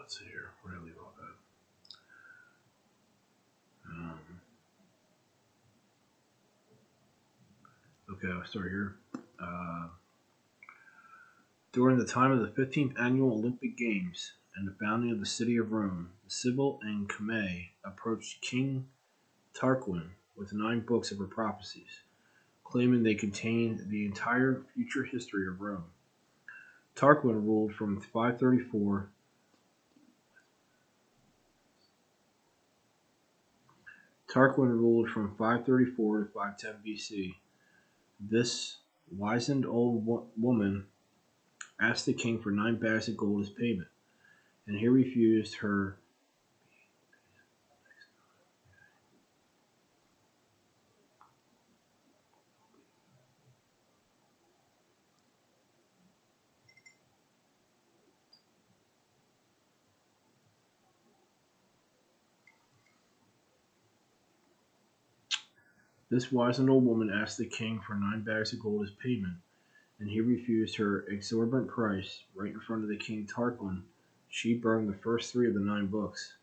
let's see here. Where did I leave all that? Okay, I'll start here. During the time of the 15th Annual Olympic Games and the founding of the city of Rome, the Sibyl and Cumae approached King Tarquin with 9 books of her prophecies, claiming they contained the entire future history of Rome. Tarquin ruled from 534 to 510 BC. This wizened old woman asked the king for 9 bags of gold as payment, and he refused her. This wizened old woman asked the king for 9 bags of gold as payment, and he refused her exorbitant price. Right in front of the king Tarquin, she burned the first 3 of the 9 books.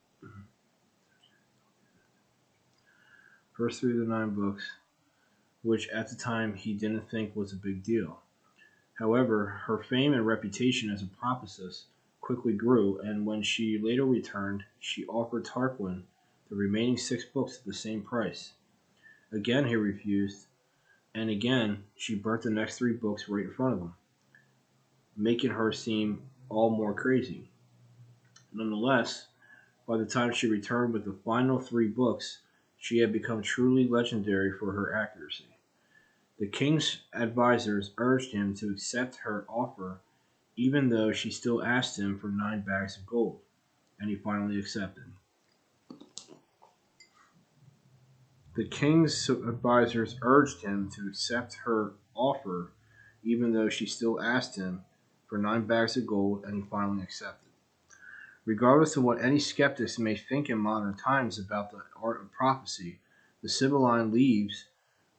First 3 of the 9 books, which at the time he didn't think was a big deal. However, her fame and reputation as a prophetess quickly grew, and when she later returned, she offered Tarquin the remaining 6 books at the same price. Again he refused, and again she burnt the next 3 books right in front of him, making her seem all more crazy. Nonetheless, by the time she returned with the final 3 books, she had become truly legendary for her accuracy. The king's advisors urged him to accept her offer, even though she still asked him for 9 bags of gold, and he finally accepted. The king's advisors urged him to accept her offer, even though she still asked him for 9 bags of gold, and he finally accepted. Regardless of what any skeptics may think in modern times about the art of prophecy, the Sibylline leaves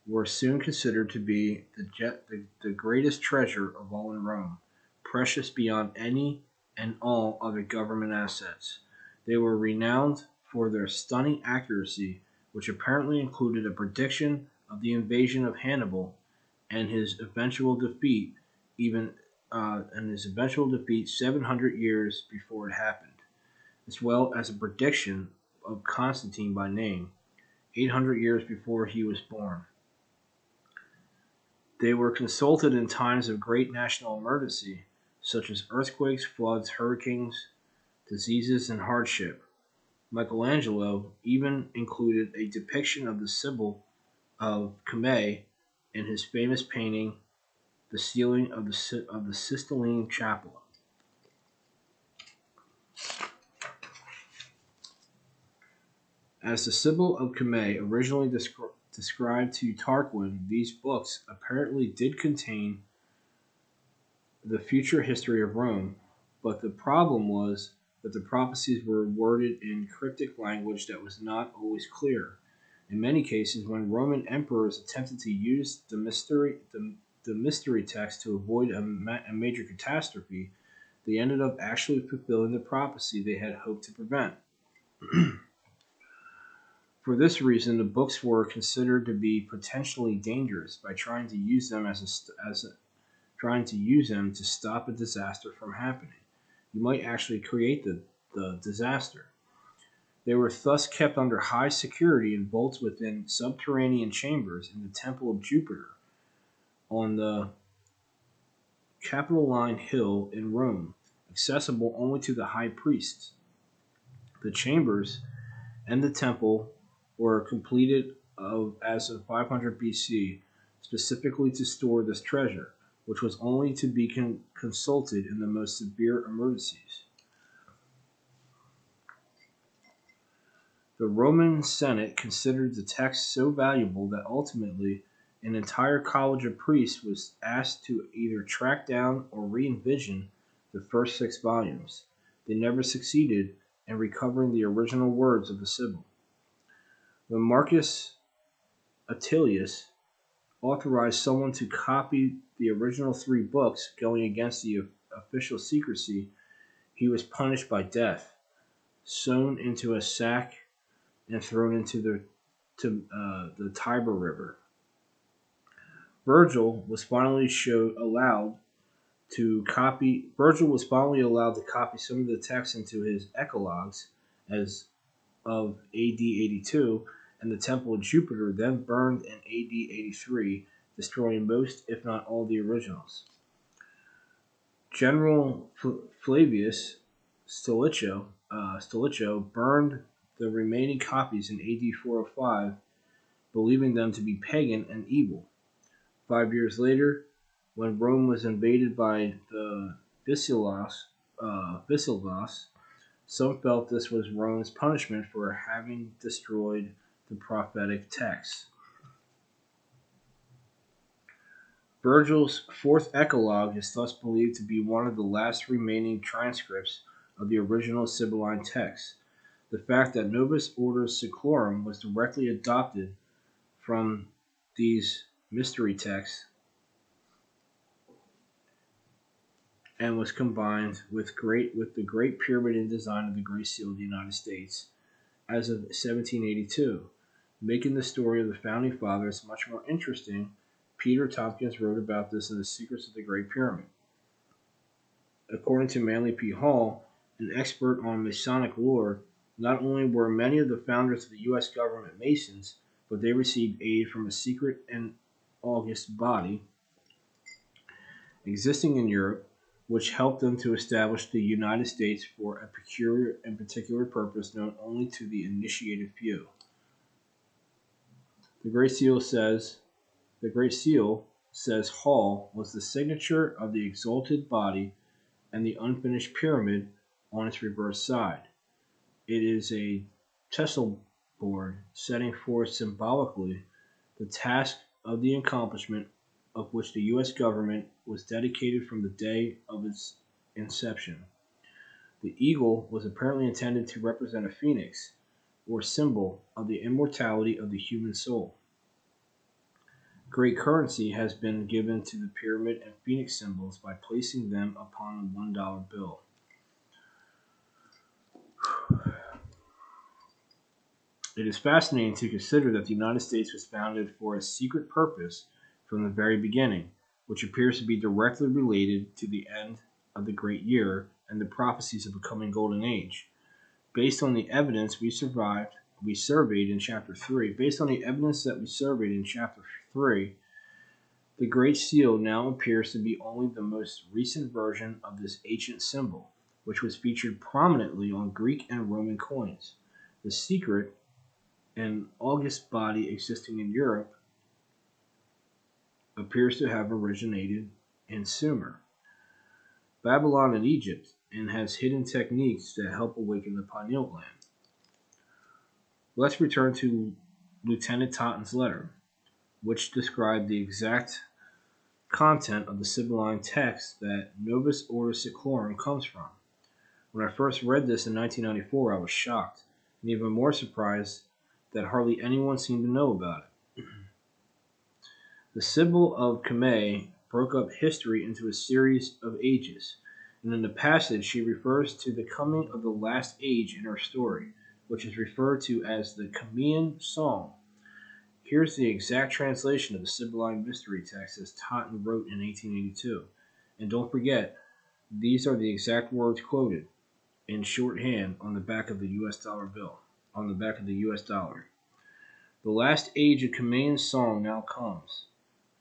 were soon considered to be the greatest treasure of all in Rome, precious beyond any and all other government assets. They were renowned for their stunning accuracy, which apparently included a prediction of the invasion of Hannibal and his eventual defeat, 700 years before it happened, as well as a prediction of Constantine by name, 800 years before he was born. They were consulted in times of great national emergency, such as earthquakes, floods, hurricanes, diseases, and hardship. Michelangelo even included a depiction of the Sibyl of Cumae in his famous painting, The Ceiling of the Sistine Chapel. As the Sibyl of Cumae originally described to Tarquin, these books apparently did contain the future history of Rome, but the problem was that the prophecies were worded in cryptic language that was not always clear. In many cases, when Roman emperors attempted to use the mystery text to avoid a major catastrophe, they ended up actually fulfilling the prophecy they had hoped to prevent. For this reason, the books were considered to be potentially dangerous by trying to use them to stop a disaster from happening. You might actually create the disaster. They were thus kept under high security in vaults within subterranean chambers in the Temple of Jupiter on the Capitoline Hill in Rome, accessible only to the high priests. The chambers and the temple were completed as of 500 BC, specifically to store this treasure, which was only to be consulted in the most severe emergencies. The Roman Senate considered the text so valuable that ultimately an entire college of priests was asked to either track down or re-envision the first 6 volumes. They never succeeded in recovering the original words of the Sibyl. When Marcus Attilius authorized someone to copy the original 3 books, going against the official secrecy, he was punished by death. sewn into a sack and thrown into the Tiber River. Virgil was finally allowed to copy some of the text into his Eclogues as of AD 82, and the Temple of Jupiter then burned in AD 83, destroying most, if not all, the originals. General Flavius Stilicho burned the remaining copies in AD 405, believing them to be pagan and evil. 5 years later, when Rome was invaded by the Visigoths, some felt this was Rome's punishment for having destroyed the prophetic texts. Virgil's fourth Eclogue is thus believed to be one of the last remaining transcripts of the original Sibylline text. The fact that Novus Ordo Seclorum was directly adopted from these mystery texts and was combined with the Great Pyramid in design of the Great Seal of the United States as of 1782, making the story of the Founding Fathers much more interesting. Peter Tompkins wrote about this in The Secrets of the Great Pyramid. According to Manly P. Hall, an expert on Masonic lore, not only were many of the founders of the U.S. government Masons, but they received aid from a secret and august body existing in Europe, which helped them to establish the United States for a peculiar and particular purpose known only to the initiated few. The Great Seal, says Hall, was the signature of the exalted body and the unfinished pyramid on its reverse side. It is a tessel board setting forth symbolically the task of the accomplishment of which the U.S. government was dedicated from the day of its inception. The eagle was apparently intended to represent a phoenix, or symbol of the immortality of the human soul. Great currency has been given to the pyramid and phoenix symbols by placing them upon a $1 bill. It is fascinating to consider that the United States was founded for a secret purpose from the very beginning, which appears to be directly related to the end of the Great Year and the prophecies of a coming golden age. Based on the evidence we surveyed in Chapter 3, the Great Seal now appears to be only the most recent version of this ancient symbol, which was featured prominently on Greek and Roman coins. The secret and august body existing in Europe appears to have originated in Sumer, Babylon, and Egypt, and has hidden techniques that help awaken the pineal gland. Let's return to Lieutenant Totten's letter, which described the exact content of the Sibylline text that Novus Ordo Seclorum comes from. When I first read this in 1994, I was shocked, and even more surprised that hardly anyone seemed to know about it. The Sibyl of Cumae broke up history into a series of ages, and in the passage she refers to the coming of the last age in her story, which is referred to as the Cumean Song. Here's the exact translation of the Sibylline mystery text as Totten wrote in 1882. And don't forget, these are the exact words quoted in shorthand on the back of the US dollar bill, on the back of the US dollar. The last age of Cumean Song now comes.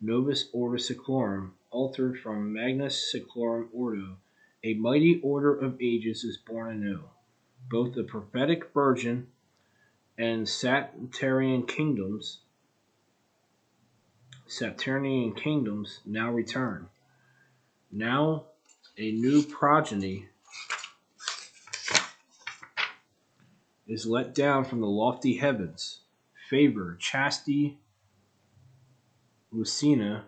Novus Ordo Seclorum, altered from Magnus Seclorum Ordo, a mighty order of ages is born anew. Both the prophetic virgin and Saturnian kingdoms now return. Now a new progeny is let down from the lofty heavens. Favor, chastity, Lucina,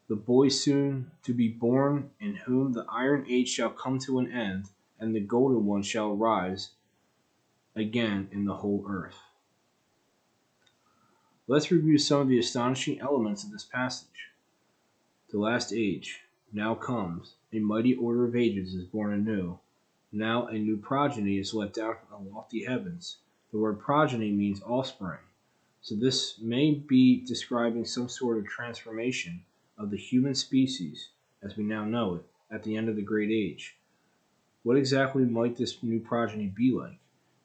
the boy soon to be born, in whom the iron age shall come to an end, and the golden one shall rise again in the whole earth. Let's review some of the astonishing elements of this passage. The last age now comes. A mighty order of ages is born anew. Now a new progeny is let down from the lofty heavens. The word progeny means offspring. So this may be describing some sort of transformation of the human species, as we now know it, at the end of the Great Age. What exactly might this new progeny be like?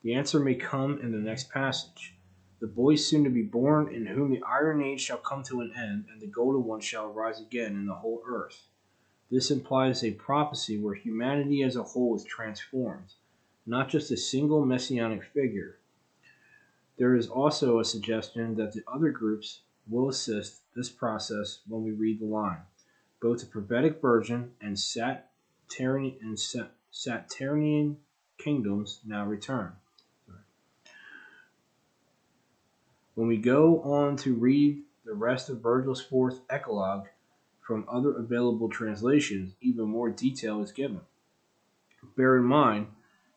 The answer may come in the next passage. The boy soon to be born, in whom the Iron Age shall come to an end, and the Golden One shall rise again in the whole earth. This implies a prophecy where humanity as a whole is transformed, not just a single messianic figure. There is also a suggestion that the other groups will assist this process when we read the line. Both the prophetic virgin and Saturnian kingdoms now return. When we go on to read the rest of Virgil's fourth Eclogue from other available translations, even more detail is given. Bear in mind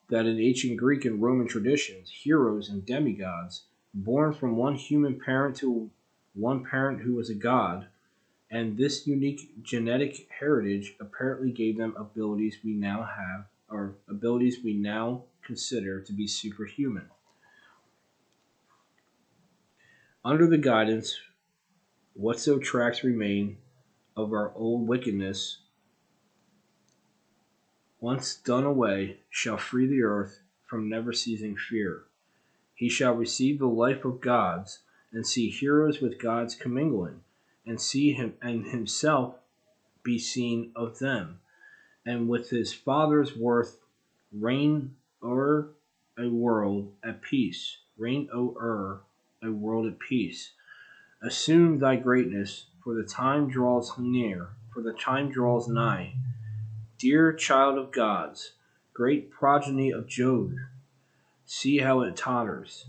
that in ancient Greek and Roman traditions, heroes and demigods, born from one human parent to one parent who was a god, and this unique genetic heritage apparently gave them abilities we now have, or abilities we now consider to be superhuman. Under the guidance, whatso tracks remain of our old wickedness, once done away, shall free the earth from never ceasing fear. He shall receive the life of gods, and see heroes with gods commingling, and see him and himself be seen of them, and with his Father's worth reign o'er a world at peace. Reign o'er a world at peace. Assume thy greatness, for the time draws near, for the time draws nigh. Dear child of gods, great progeny of Jove, see how it totters,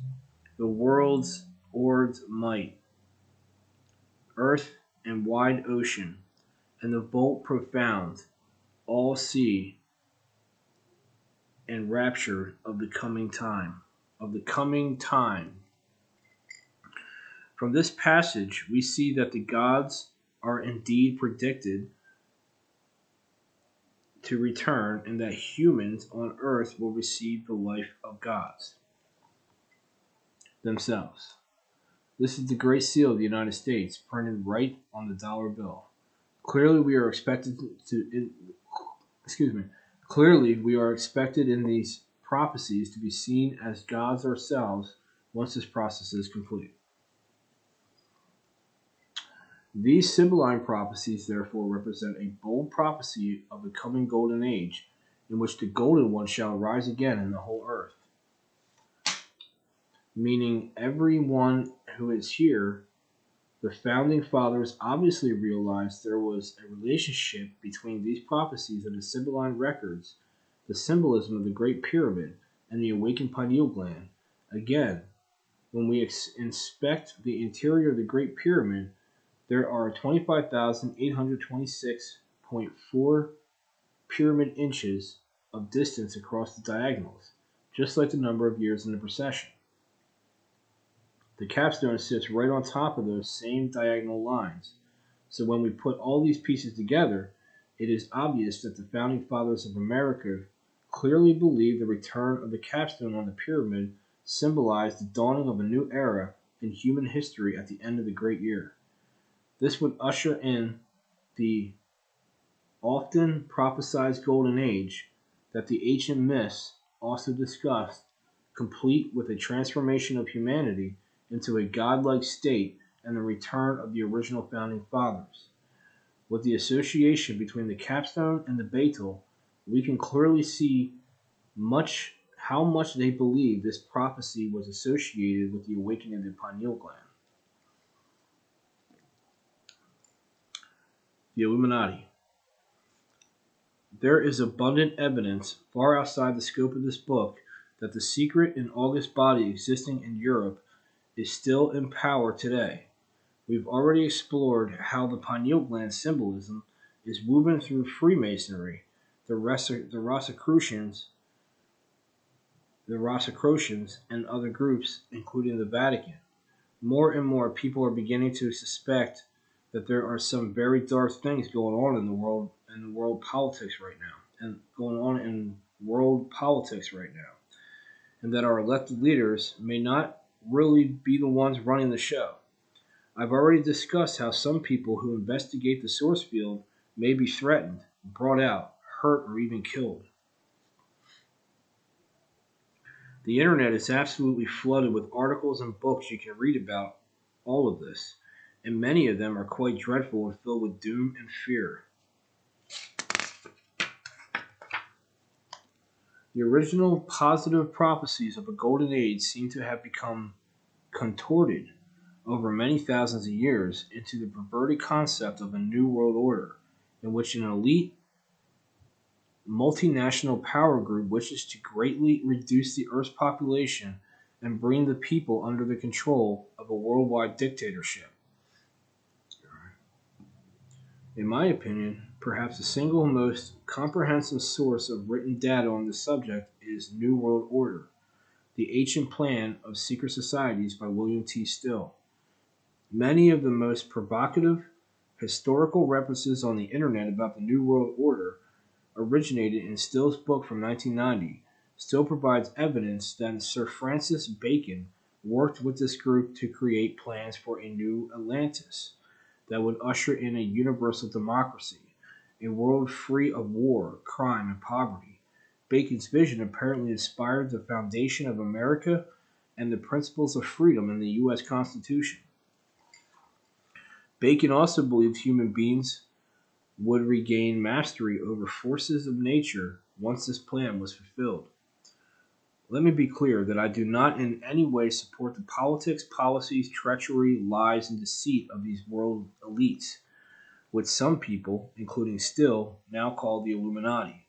the world's orbed might, earth and wide ocean, and the vault profound, all see enraptured of the coming time. Of the coming time. From this passage, we see that the gods are indeed predicted to return, and that humans on earth will receive the life of gods themselves. This is the Great Seal of the United States, printed right on the dollar bill. Clearly, we are expected Clearly, we are expected in these prophecies to be seen as gods ourselves once this process is complete. These Sibylline prophecies therefore represent a bold prophecy of the coming golden age, in which the golden one shall rise again in the whole earth. Meaning everyone who is here, the founding fathers obviously realized there was a relationship between these prophecies and the Sibylline records, the symbolism of the Great Pyramid, and the awakened pineal gland. Again, when we inspect the interior of the Great Pyramid, there are 25,826.4 pyramid inches of distance across the diagonals, just like the number of years in the procession. The capstone sits right on top of those same diagonal lines. So when we put all these pieces together, it is obvious that the founding fathers of America clearly believed the return of the capstone on the pyramid symbolized the dawning of a new era in human history at the end of the great year. This would usher in the often prophesied golden age that the ancient myths also discussed, complete with a transformation of humanity into a godlike state and the return of the original founding fathers. With the association between the capstone and the Beetle, we can clearly see how much they believed this prophecy was associated with the awakening of the pineal gland. The Illuminati. There is abundant evidence, far outside the scope of this book, that the secret and august body existing in Europe is still in power today. We've already explored how the pineal gland symbolism is woven through Freemasonry, the Rosicrucians, and other groups, including the Vatican. More and more people are beginning to suspect that there are some very dark things going on in the world politics right now, and going on in world politics right now, and that our elected leaders may not really be the ones running the show. I've already discussed how some people who investigate the source field may be threatened, brought out, hurt, or even killed. The internet is absolutely flooded with articles and books you can read about all of this, and many of them are quite dreadful and filled with doom and fear. The original positive prophecies of a golden age seem to have become contorted over many thousands of years into the perverted concept of a new world order, in which an elite multinational power group wishes to greatly reduce the Earth's population and bring the people under the control of a worldwide dictatorship. In my opinion, perhaps the single most comprehensive source of written data on this subject is New World Order, The Ancient Plan of Secret Societies by William T. Still. Many of the most provocative historical references on the internet about the New World Order originated in Still's book from 1990. Still provides evidence that Sir Francis Bacon worked with this group to create plans for a new Atlantis that would usher in a universal democracy, a world free of war, crime, and poverty. Bacon's vision apparently inspired the foundation of America and the principles of freedom in the U.S. Constitution. Bacon also believed human beings would regain mastery over forces of nature once this plan was fulfilled. Let me be clear that I do not in any way support the politics, policies, treachery, lies, and deceit of these world elites, which some people, including Still, now call the Illuminati,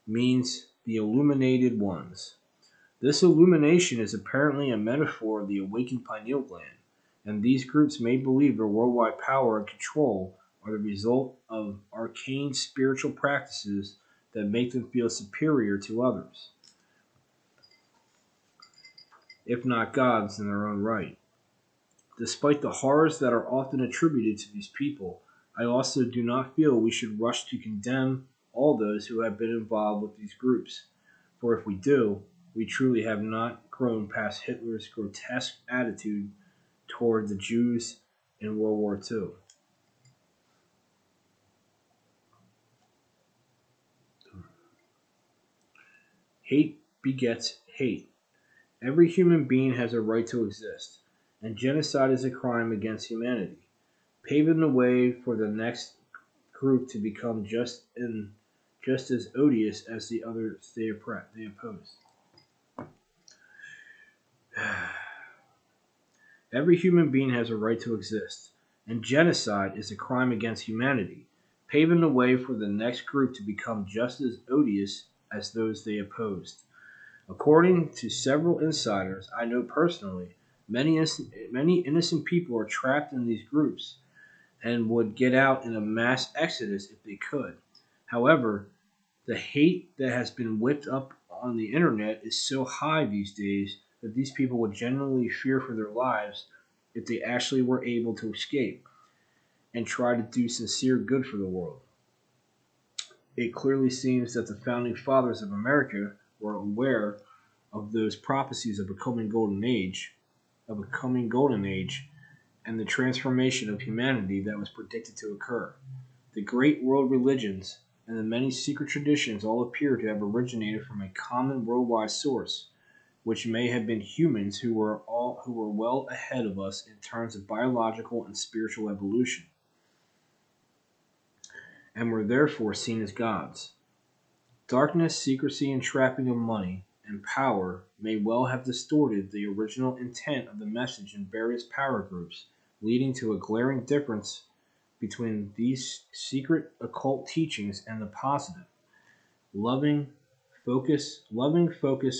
means the illuminated ones. This illumination is apparently a metaphor of the awakened pineal gland, and these groups may believe their worldwide power and control are the result of arcane spiritual practices that make them feel superior to others, if not gods in their own right. Despite the horrors that are often attributed to these people, I also do not feel we should rush to condemn all those who have been involved with these groups, for if we do, we truly have not grown past Hitler's grotesque attitude toward the Jews in World War II. Hate begets hate. Every human being has a right to exist, and genocide is a crime against humanity, paving the way for the next group to become just as odious as the others they oppose. Every human being has a right to exist, and genocide is a crime against humanity, paving the way for the next group to become just as odious as those they opposed. According to several insiders I know personally, many innocent people are trapped in these groups and would get out in a mass exodus if they could. However, the hate that has been whipped up on the internet is so high these days that these people would genuinely fear for their lives if they actually were able to escape and try to do sincere good for the world. It clearly seems that the founding fathers of America were aware of those prophecies of a coming golden age, and the transformation of humanity that was predicted to occur. The great world religions and the many secret traditions all appear to have originated from a common worldwide source, which may have been humans who were well ahead of us in terms of biological and spiritual evolution, and were therefore seen as gods. Darkness, secrecy, and trapping of money and power may well have distorted the original intent of the message in various power groups, leading to a glaring difference between these secret occult teachings and the positive, loving focus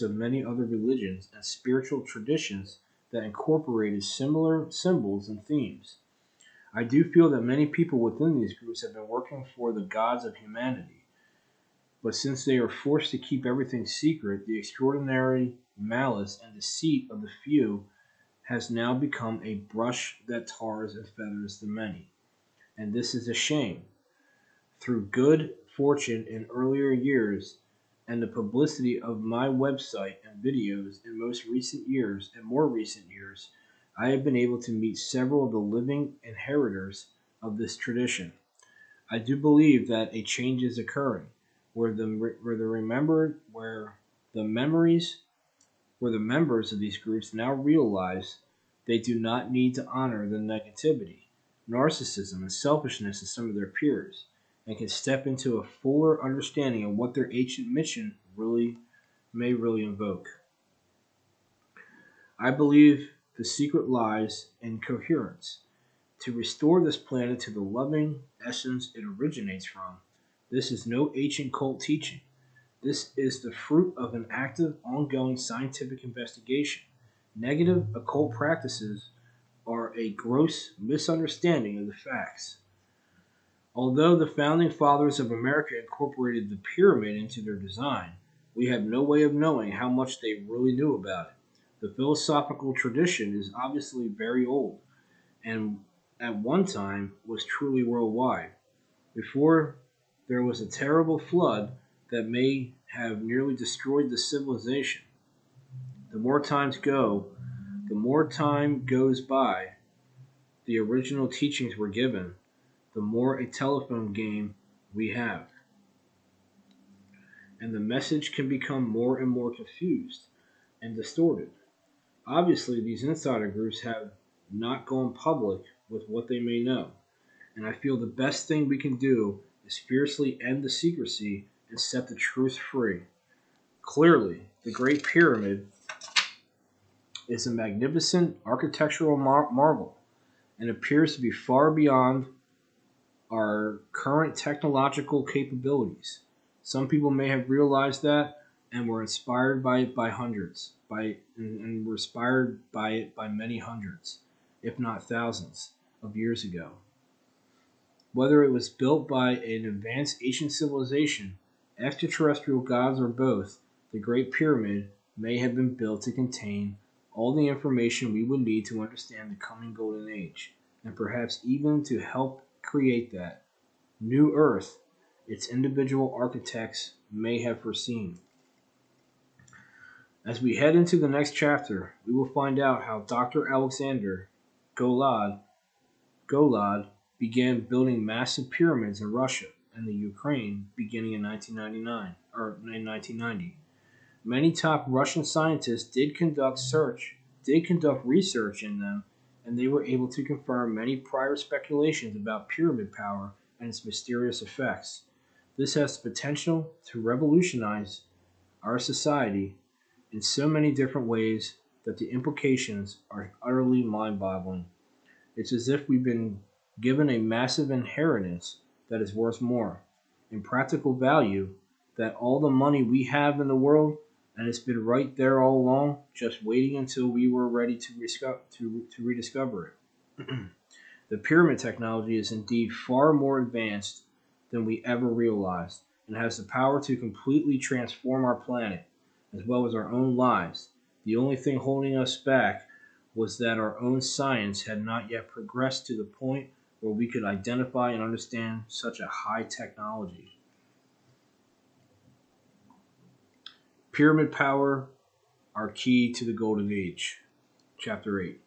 of many other religions and spiritual traditions that incorporated similar symbols and themes. I do feel that many people within these groups have been working for the gods of humanity, but since they are forced to keep everything secret, the extraordinary malice and deceit of the few has now become a brush that tars and feathers the many. And this is a shame. Through good fortune in earlier years, and the publicity of my website and videos in more recent years, I have been able to meet several of the living inheritors of this tradition. I do believe that a change is occurring, where the memories where the members of these groups now realize they do not need to honor the negativity, narcissism, and selfishness of some of their peers, and can step into a fuller understanding of what their ancient mission really invoke. I believe the secret lies in coherence. To restore this planet to the loving essence it originates from, this is no ancient cult teaching. This is the fruit of an active, ongoing scientific investigation. Negative occult practices are a gross misunderstanding of the facts. Although the founding fathers of America incorporated the pyramid into their design, we have no way of knowing how much they really knew about it. The philosophical tradition is obviously very old and at one time was truly worldwide. Before there was a terrible flood that may have nearly destroyed the civilization. The more times go, the more time goes by the original teachings were given, the more a telephone game we have, and the message can become more and more confused and distorted. Obviously, these insider groups have not gone public with what they may know, and I feel the best thing we can do is fiercely end the secrecy and set the truth free. Clearly, the Great Pyramid is a magnificent architectural marvel and appears to be far beyond our current technological capabilities. Some people may have realized that and were inspired by it by hundreds, and were inspired by it by many hundreds, if not thousands, of years ago. Whether it was built by an advanced ancient civilization, extraterrestrial gods, or both, the Great Pyramid may have been built to contain all the information we would need to understand the coming Golden Age, and perhaps even to help create that new Earth its individual architects may have foreseen. As we head into the next chapter, we will find out how Dr. Alexander Golod began building massive pyramids in Russia and the Ukraine beginning in 1990. Many top Russian scientists did conduct research in them, and they were able to confirm many prior speculations about pyramid power and its mysterious effects. This has the potential to revolutionize our society in so many different ways that the implications are utterly mind-boggling. It's as if we've been given a massive inheritance that is worth more, in practical value, than all the money we have in the world, and it's been right there all along, just waiting until we were ready to rediscover it. The pyramid technology is indeed far more advanced than we ever realized, and has the power to completely transform our planet, as well as our own lives. The only thing holding us back was that our own science had not yet progressed to the point where we could identify and understand such a high technology. Pyramid power, our key to the Golden Age. Chapter 8.